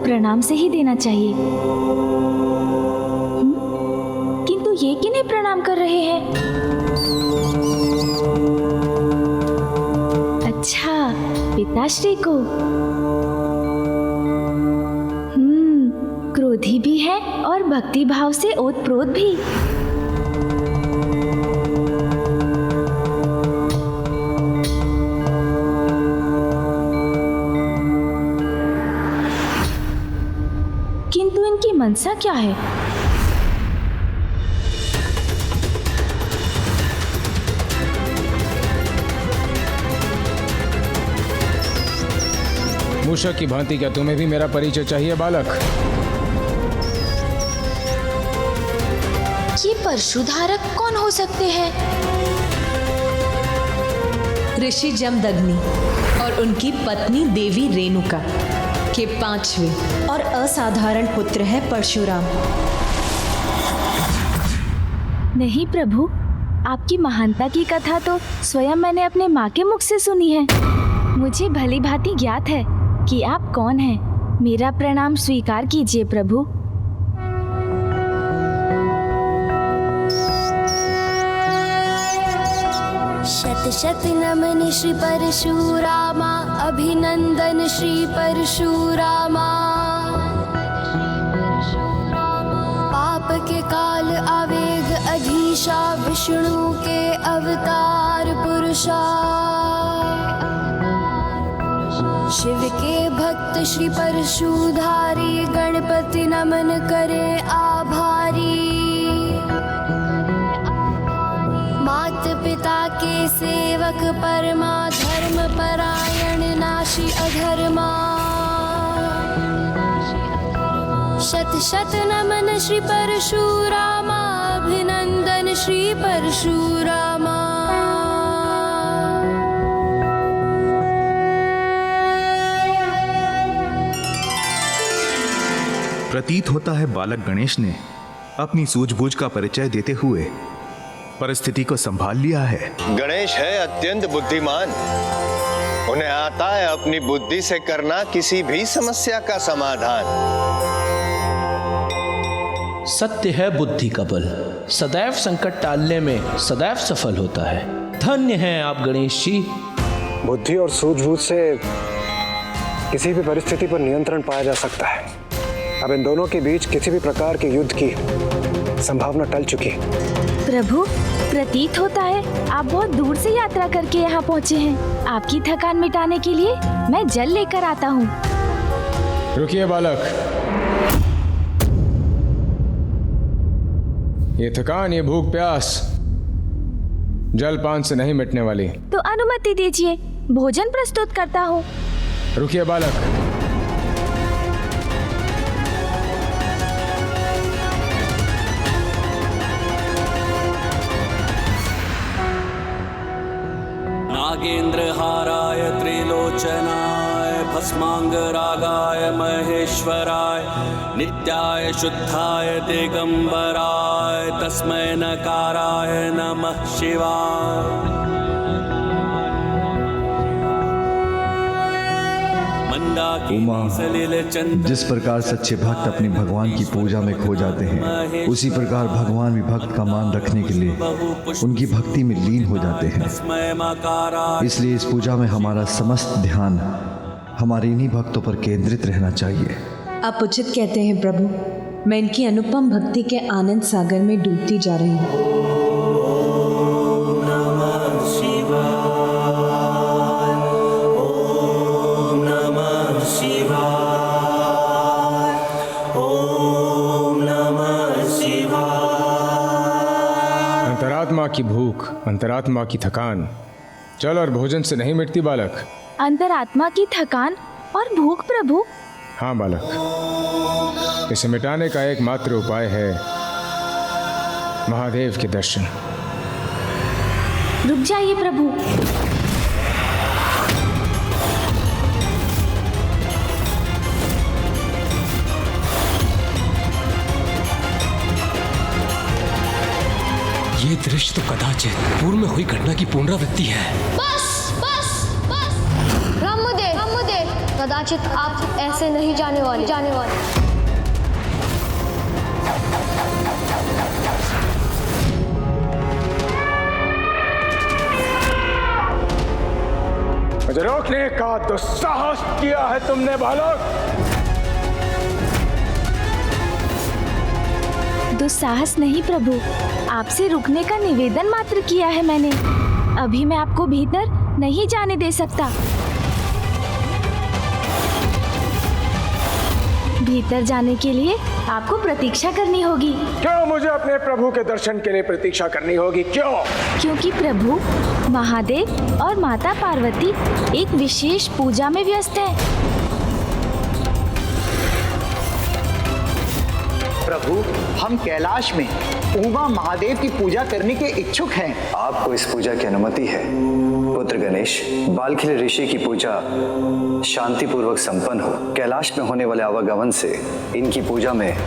प्रणाम से ही देना चाहिए। किंतु ये किन्हें प्रणाम कर रहे हैं? अच्छा, पिताश्री को। क्रोधी भी है और भक्ति भाव से ओतप्रोत भी। किंतु इनकी मनसा क्या है? मूषक की भांति क्या तुम्हें भी मेरा परिचय चाहिए बालक? ये परशुधारक कौन हो सकते हैं? ऋषि जमदग्नि और उनकी पत्नी देवी रेणुका के 5वें और असाधारण पुत्र है परशुराम। नहीं प्रभु, आपकी महानता की कथा तो स्वयं मैंने अपने माँ के मुख से सुनी है। मुझे भली भांति ज्ञात है कि आप कौन हैं। मेरा प्रणाम स्वीकार कीजिए प्रभु। शत शत नमन श्री परशुरामा, अभिनंदन श्री परशुरामा। पाप के काल आवेग अधीशा, विष्णु के अवतार पुरुषा। शिव के भक्त श्री परशुधारी, गणपति नमन करे आभारी। मात पिता के सेवक परमा, धर्म परायण नाशी अधर्मा। शत शत नमन श्री परशुरामा, अभिनंदन श्री परशुरामा। प्रतीत होता है बालक गणेश ने अपनी सूझबूझ का परिचय देते हुए परिस्थिति को संभाल लिया है। गणेश है अत्यंत बुद्धिमान। उन्हें आता है अपनी बुद्धि से करना किसी भी समस्या का समाधान। सत्य है बुद्धि का बल, सदैव संकट टालने में सदैव सफल होता है। धन्य हैं आप गणेश जी। बुद्धि और सूझबूझ से किसी भी परिस्थिति पर नियंत्रण पाया जा सकता है। अब इन दोनों के बीच किसी भी प्रकार के युद्ध की संभावना टल चुकी है। प्रभु, प्रतीत होता है आप बहुत दूर से यात्रा करके यहाँ पहुँचे हैं। आपकी थकान मिटाने के लिए मैं जल लेकर आता हूँ। रुकिए बालक, ये थकान, ये भूख प्यास जलपान से नहीं मिटने वाली। तो अनुमति दीजिए, भोजन प्रस्तुत करता हूँ। रुकिए बालक, नागेन्द्रहाराय त्रिलोचनाय भस्मांगरागाय महेश्वराय नित्याय शुद्धाय दिगंबराय तस्मै नकाराय नमः शिवाय। उमा, जिस प्रकार सच्चे भक्त अपने भगवान की पूजा में खो जाते हैं, उसी प्रकार भगवान भी भक्त का मान रखने के लिए उनकी भक्ति में लीन हो जाते हैं। इसलिए इस पूजा में हमारा समस्त ध्यान हमारे इन्हीं भक्तों पर केंद्रित रहना चाहिए। आप उचित कहते हैं प्रभु। मैं इनकी अनुपम भक्ति के आनंद सागर में डूबती जा रही हूँ। अंतरात्मा की भूख, अंतरात्मा की थकान जल और भोजन से नहीं मिटती बालक। अंतरात्मा की थकान और भूख प्रभु? हाँ बालक, इसे मिटाने का एकमात्र उपाय है महादेव के दर्शन। रुक जाइए प्रभु। ये दृश्य तो कदाचित पूर्व में हुई घटना की पुनरावृत्ति है। बस बस बस, ब्रह्मदेव कदाचित आप ऐसे नहीं जाने वाले। मुझे रोकने का दुस्साहस किया है तुमने बालक। दुस्साहस नहीं प्रभु, आपसे रुकने का निवेदन मात्र किया है मैंने। अभी मैं आपको भीतर नहीं जाने दे सकता। भीतर जाने के लिए आपको प्रतीक्षा करनी होगी। क्यों मुझे अपने प्रभु के दर्शन के लिए प्रतीक्षा करनी होगी? क्यों? क्योंकि प्रभु महादेव और माता पार्वती एक विशेष पूजा में व्यस्त हैं। प्रभु, हम कैलाश में उमा महादेव की पूजा करने के इच्छुक हैं। आपको इस पूजा की अनुमति है पुत्र गणेश। बालखिल ऋषि की पूजा शांति पूर्वक संपन्न हो। कैलाश में होने वाले आवागमन से इनकी पूजा में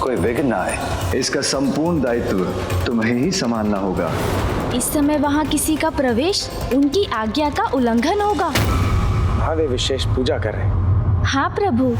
कोई विघ्न न आए। इसका संपूर्ण दायित्व तुम्हें ही संभालना होगा। इस समय वहाँ किसी का प्रवेश उनकी आज्ञा का उल्लंघन होगा। महादेव विशेष पूजा कर रहे हैं। हाँ प्रभु।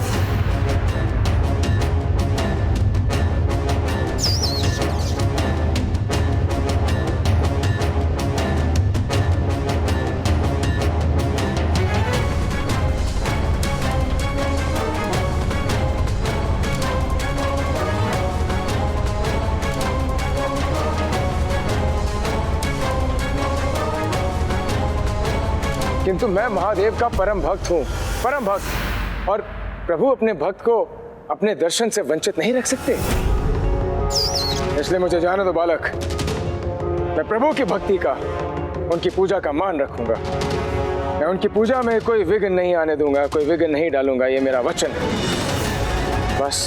किंतु मैं महादेव का परम भक्त हूँ, परम भक्त। और प्रभु अपने भक्त को अपने दर्शन से वंचित नहीं रख सकते। इसलिए मुझे जाने दो बालक। मैं प्रभु की भक्ति का, उनकी पूजा का मान रखूंगा। मैं उनकी पूजा में कोई विघ्न नहीं आने दूंगा, कोई विघ्न नहीं डालूंगा। ये मेरा वचन है। बस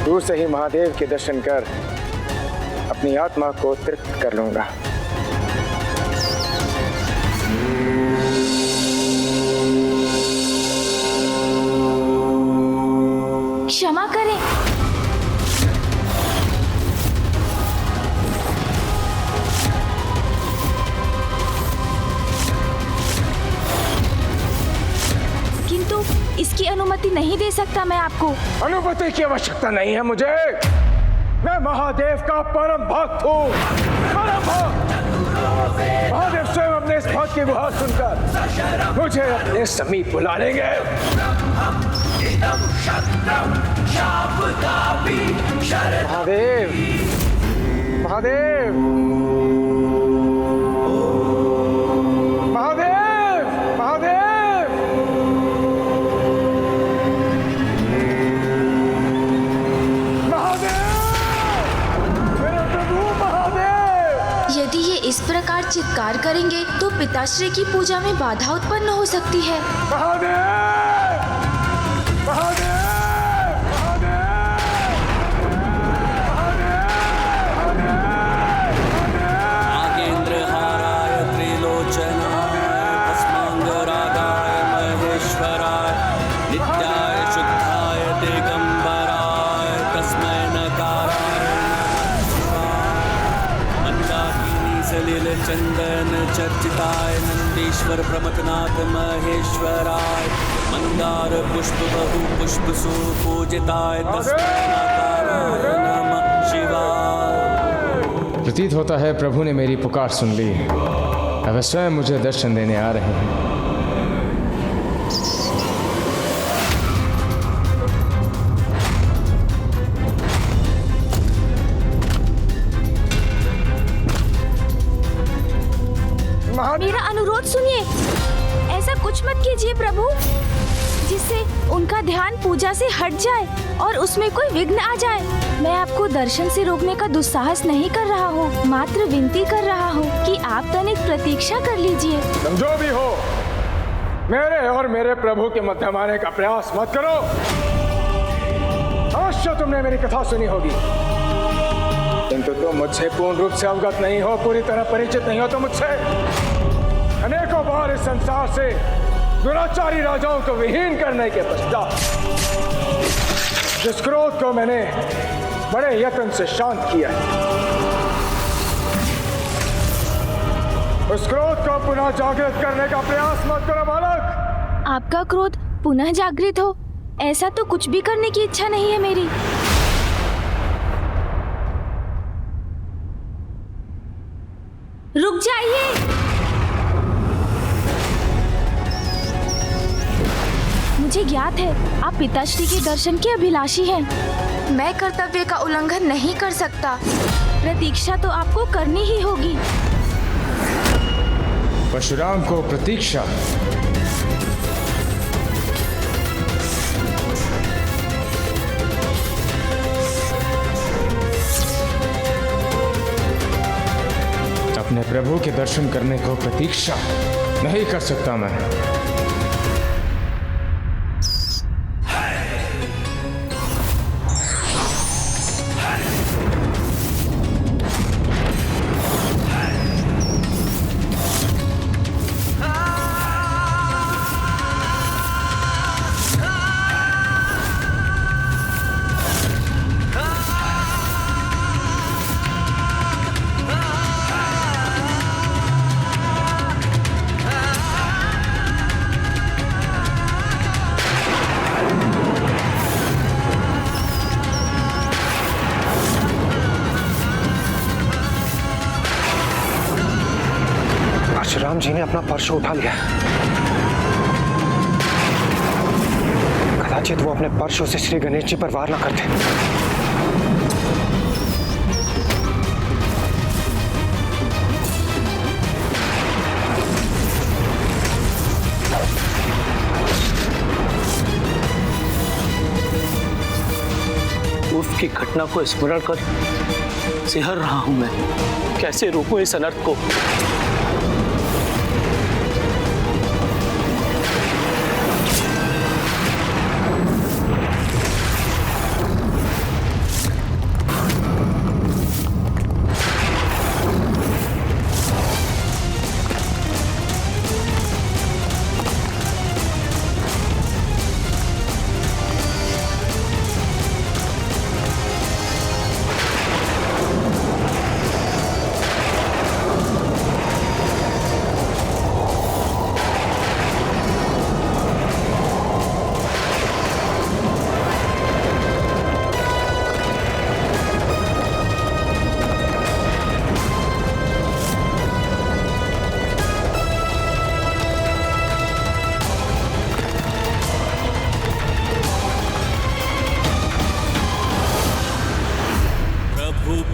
दूर से ही महादेव के दर्शन कर अपनी आत्मा को तृप्त कर लूंगा। क्षमा करें। किंतु इसकी अनुमति नहीं दे सकता मैं आपको। अनुमति की आवश्यकता नहीं है मुझे। मैं महादेव का परम भक्त हूँ, परम भक्त। महादेव स्वयं अपने इस भक्त की गुहार सुनकर मुझे अपने समीप बुला लेंगे। महादेव, महादेव, महादेव, महादेव। यदि ये इस प्रकार चित्कार करेंगे तो पिताश्री की पूजा में बाधा उत्पन्न हो सकती है। नागेन्द्रहाराय त्रिलोचनाय भस्मांगरागाय महेश्वराय नित्याय शुद्धाय दिगंबराय तस्मै नकाराय मंदाकिनी सलिल चंदन चर्चिताय नंदीश्वर प्रमथनाथ महेश्वराय मंदार पुष्प बहु पुष्प सुपूजिताय तस्मै नकाराय नमः शिवाय। प्रतीत होता है प्रभु ने मेरी पुकार सुन ली। अब स्वयं मुझे दर्शन देने आ रहे हैं। मेरा अनुरोध सुनिए। ऐसा कुछ मत कीजिए प्रभु जिससे उनका ध्यान पूजा से हट जाए और उसमें कोई विघ्न आ जाए। मैं आपको दर्शन से रोकने का दुस्साहस नहीं कर रहा हूँ, मात्र विनती कर रहा हूँ कि आप तनिक प्रतीक्षा कर लीजिए। तुम जो भी हो, मेरे और मेरे प्रभु के मध्य आने का प्रयास मत करो। अवश्य तुमने मेरी कथा सुनी होगी, किंतु तुम मुझसे पूर्ण रूप से अवगत नहीं हो, पूरी तरह परिचित नहीं हो। तो मुझसे अनेकों बार इस संसार से दुराचारी राजाओं को विहीन करने के पश्चात जिस क्रोध को मैंने बड़े यत्न से शांत किया है, उस क्रोध को पुनः जागृत करने का प्रयास मत करो बालक। आपका क्रोध पुनः जागृत हो, ऐसा तो कुछ भी करने की इच्छा नहीं है मेरी। रुक जाइए। मुझे ज्ञात है आप पिताश्री के दर्शन के अभिलाषी हैं। मैं कर्तव्य का उल्लंघन नहीं कर सकता। प्रतीक्षा तो आपको करनी ही होगी। परशुराम को प्रतीक्षा? अपने प्रभु के दर्शन करने को प्रतीक्षा नहीं कर सकता मैं। राम जी ने अपना परशु उठा लिया। कदाचित वो अपने परशु से श्री गणेश जी पर वार न करते। उसकी घटना को स्मरण कर सिहर रहा हूं मैं। कैसे रोकूं इस अनर्थ को?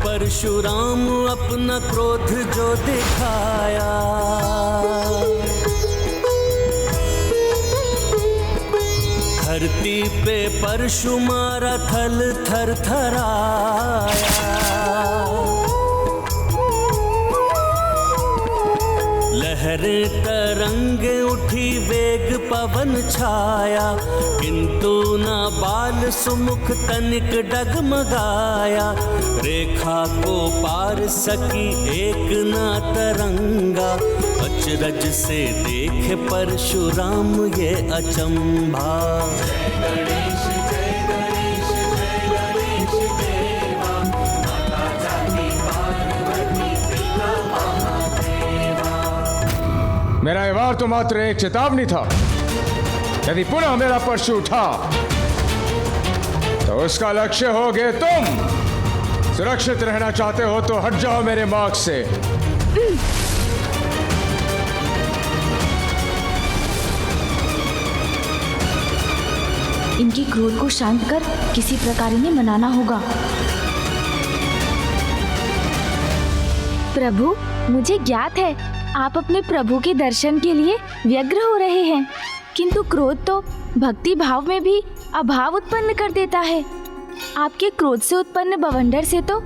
परशुराम अपना क्रोध जो दिखाया, धरती पे परशु मारा थल थर थराया। लहरें तरंगे उठी वेग पवन छाया, किंतु न बाल सुमुख तनिक डगमगाया। रेखा को पार सकी एक न तरंगा, अचरज से देखे परशुराम ये अचंभा। मेरा ये वार तो मात्र एक चेतावनी था। यदि पुनः मेरा परशु उठा तो उसका लक्ष्य होगे तुम। सुरक्षित रहना चाहते हो तो हट जाओ मेरे मार्ग से। इनकी क्रोध को शांत कर किसी प्रकार इन्हें मनाना होगा। प्रभु, मुझे ज्ञात है आप अपने प्रभु के दर्शन के लिए व्यग्र हो रहे हैं, किंतु क्रोध तो भक्ति भाव में भी अभाव उत्पन्न कर देता है। आपके क्रोध से उत्पन्न बवंडर से तो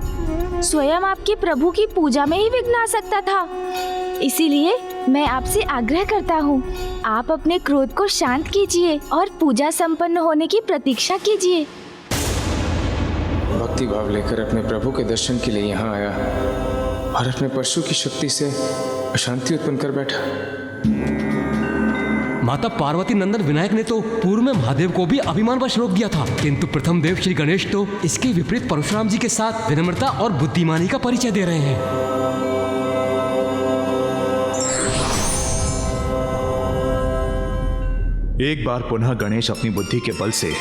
स्वयं आपके प्रभु की पूजा में ही विघ्न आ सकता था। इसीलिए मैं आपसे आग्रह करता हूँ, आप अपने क्रोध को शांत कीजिए और पूजा संपन्न होने की प्रतीक्षा कीजिए। भक्ति भाव लेकर अपने प्रभु के दर्शन के लिए यहाँ आया और अपने परशु की शक्ति से अशांति उत्पन्न कर बैठा। माता पार्वती नंदन विनायक ने तो पूर्व में महादेव को भी अभिमानवश रोक दिया था, किंतु प्रथम देव श्री गणेश तो इसके विपरीत परशुराम जी के साथ विनम्रता और बुद्धिमानी का परिचय दे रहे हैं। एक बार पुनः गणेश अपनी बुद्धि के बल से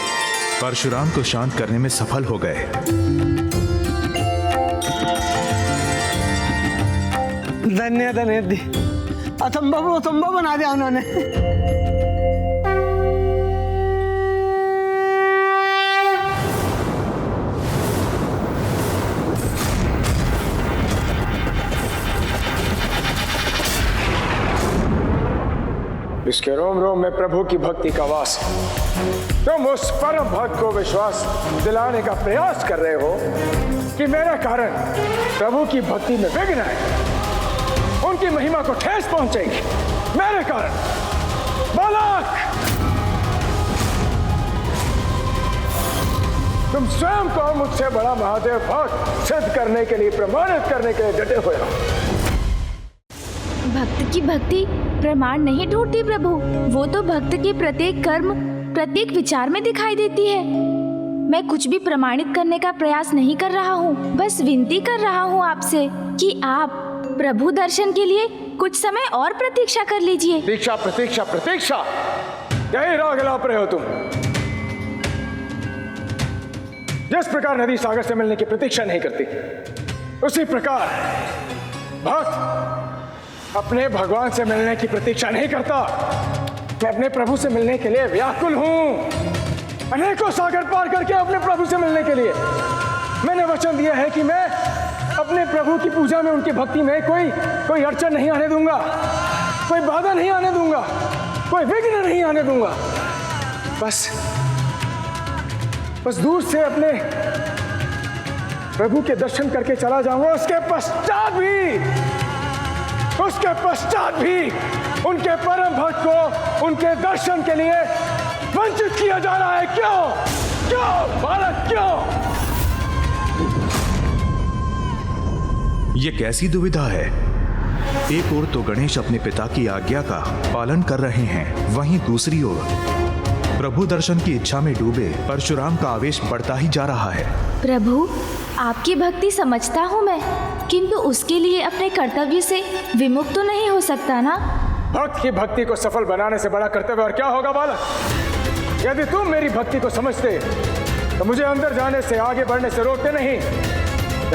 परशुराम को शांत करने में सफल हो गए। धन्य धन्य असंभव बना दिया उन्होंने। इसके रोम रोम में प्रभु की भक्ति का वास है। तुम उस परम भक्त को विश्वास दिलाने का प्रयास कर रहे हो कि मेरे कारण प्रभु की भक्ति में विघ्न है, उनकी महिमा को ठेस पहुंचेगी मेरे कारण। बालक, तुम स्वयं को मुझसे बड़ा महादेव भक्त सिद्ध करने के लिए, प्रमाणित करने के लिए डटे हुए हो। भक्त की भक्ति प्रमाण नहीं ढूंढती प्रभु, वो तो भक्त के प्रत्येक कर्म, प्रत्येक विचार में दिखाई देती है। मैं कुछ भी प्रमाणित करने का प्रयास नहीं कर रहा हूँ, बस विनती कर रहा हूँ आपसे कि आप प्रभु दर्शन के लिए कुछ समय और प्रतीक्षा कर लीजिए। प्रतीक्षा प्रतीक्षा प्रतीक्षा, यही राग लाप रहे हो तुम। जिस प्रकार नदी सागर से मिलने की प्रतीक्षा नहीं करती, उसी प्रकार भक्त अपने भगवान से मिलने की प्रतीक्षा नहीं करता। मैं अपने प्रभु से मिलने के लिए व्याकुल हूं, अनेकों सागर पार करके अपने प्रभु से मिलने के लिए। मैंने वचन दिया है कि मैं अपने प्रभु की पूजा में, उनकी भक्ति में कोई अड़चन नहीं आने दूंगा, कोई बाधा नहीं आने दूंगा, कोई विघ्न नहीं आने दूंगा। बस दूर से अपने प्रभु के दर्शन करके चला जाऊंगा। उसके पश्चात भी उनके परम भक्त को उनके दर्शन के लिए वंचित किया जा रहा है। क्यों बालक, क्यों? ये कैसी दुविधा है? एक ओर तो गणेश अपने पिता की आज्ञा का पालन कर रहे हैं, वहीं दूसरी ओर प्रभु दर्शन की इच्छा में डूबे परशुराम का आवेश बढ़ता ही जा रहा है। प्रभु, आपकी भक्ति समझता हूँ मैं, किंतु उसके लिए अपने कर्तव्य से विमुक्त तो नहीं हो सकता ना। भक्त की भक्ति को सफल बनाने से बड़ा कर्तव्य और क्या होगा बालक? यदि तुम मेरी भक्ति को समझते तो मुझे अंदर जाने से, आगे बढ़ने से रोकते नहीं,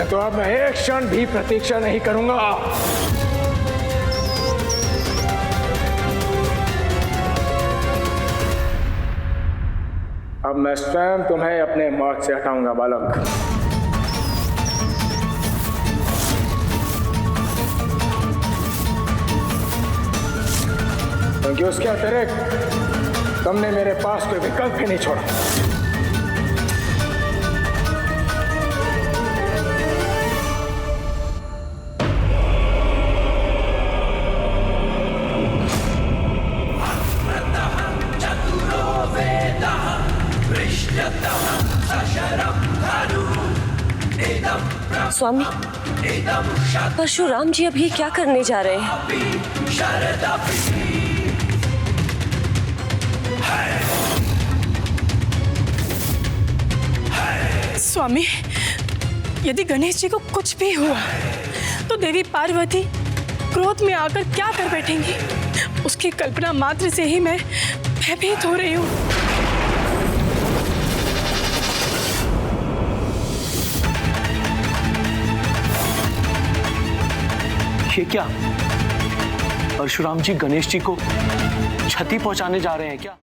तो अब मैं एक क्षण भी प्रतीक्षा नहीं करूंगा। अब मैं स्वयं तुम्हें अपने मार्ग से हटाऊंगा बालक। क्योंकि उसके अतिरिक्त तुमने मेरे पास कोई विकल्प ही नहीं छोड़ा। स्वामी, परशुराम जी अभी क्या करने जा रहे हैं? स्वामी, यदि गणेश जी को कुछ भी हुआ तो देवी पार्वती क्रोध में आकर क्या कर बैठेंगी? उसकी कल्पना मात्र से ही मैं भयभीत हो रही हूँ। ये क्या? परशुराम जी गणेश जी को क्षति पहुंचाने जा रहे हैं क्या?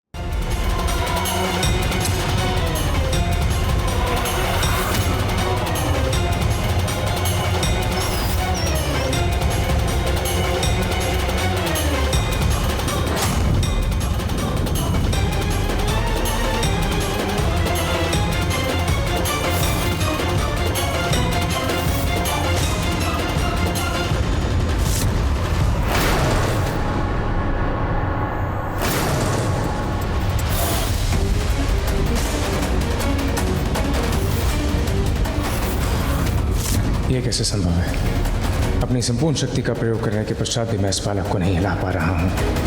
ये कैसे संभव है? अपनी संपूर्ण शक्ति का प्रयोग करने के पश्चात भी मैं इस बालक को नहीं हिला पा रहा हूं।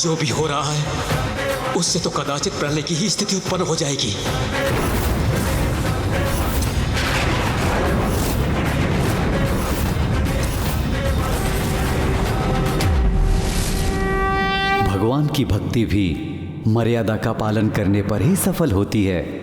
जो भी हो रहा है उससे तो कदाचित प्रलय की ही स्थिति उत्पन्न हो जाएगी। भगवान की भक्ति भी मर्यादा का पालन करने पर ही सफल होती है।